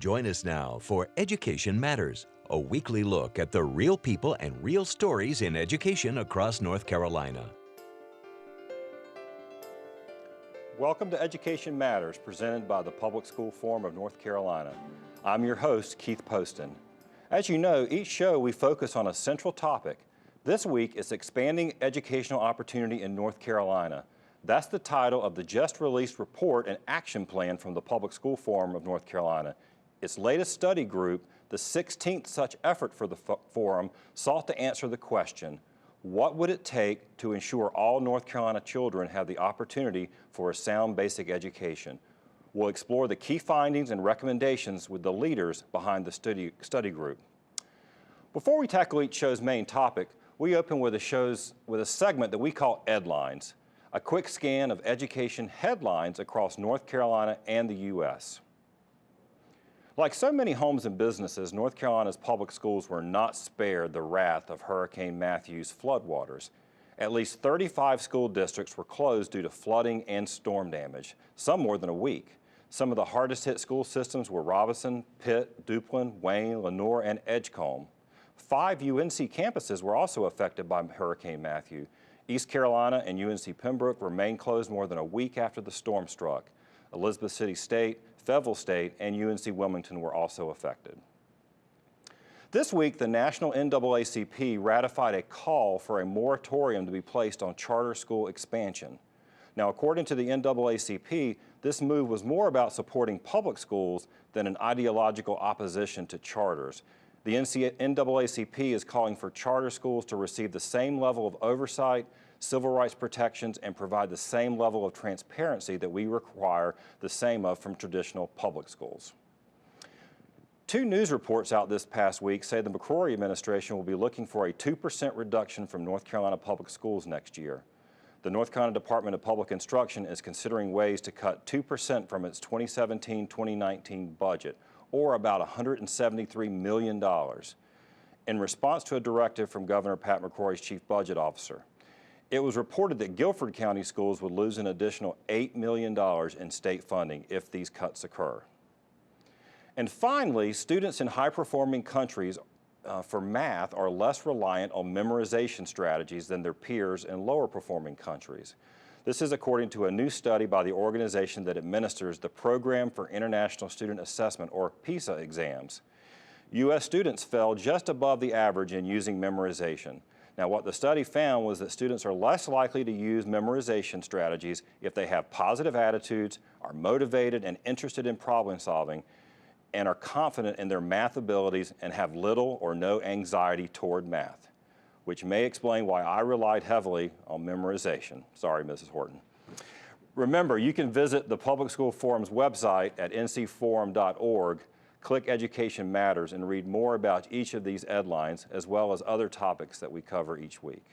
Join us now for Education Matters, a weekly look at the real people and real stories in education across North Carolina. Welcome to Education Matters, presented by the Public School Forum of North Carolina. I'm your host, Keith Poston. As you know, each show we focus on a central topic. This week is Expanding Educational Opportunity in North Carolina. That's the title of the just released report and action plan from the Public School Forum of North Carolina. Its latest study group, the 16th such effort for the forum, sought to answer the question, what would it take to ensure all North Carolina children have the opportunity for a sound basic education? We'll explore the key findings and recommendations with the leaders behind the study group. Before we tackle each show's main topic, we open with a segment that we call EdLines, a quick scan of education headlines across North Carolina and the U.S. Like so many homes and businesses, North Carolina's public schools were not spared the wrath of Hurricane Matthew's floodwaters. At least 35 school districts were closed due to flooding and storm damage, some more than a week. Some of the hardest hit school systems were Robinson, Pitt, Duplin, Wayne, Lenoir, and Edgecombe. 5 UNC campuses were also affected by Hurricane Matthew. East Carolina and UNC Pembroke remained closed more than a week after the storm struck. Elizabeth City State, Fayetteville State, and UNC Wilmington were also affected. This week, the National NAACP ratified a call for a moratorium to be placed on charter school expansion. Now, according to the NAACP, this move was more about supporting public schools than an ideological opposition to charters. The NAACP is calling for charter schools to receive the same level of oversight, civil rights protections, and provide the same level of transparency that we require the same of from traditional public schools. 2 news reports out this past week say the McCrory administration will be looking for a 2% reduction from North Carolina public schools next year. The North Carolina Department of Public Instruction is considering ways to cut 2% from its 2017-2019 budget, or about $173 million, in response to a directive from Governor Pat McCrory's chief budget officer. It was reported that Guilford County schools would lose an additional $8 million in state funding if these cuts occur. And finally, students in high-performing countries for math are less reliant on memorization strategies than their peers in lower-performing countries. This is according to a new study by the organization that administers the Program for International Student Assessment, or PISA, exams. U.S. students fell just above the average in using memorization. Now, what the study found was that students are less likely to use memorization strategies if they have positive attitudes, are motivated and interested in problem solving, and are confident in their math abilities and have little or no anxiety toward math, which may explain why I relied heavily on memorization. Sorry, Mrs. Horton. Remember, you can visit the Public School Forum's website at ncforum.org, click Education Matters, and read more about each of these EdLines, as well as other topics that we cover each week.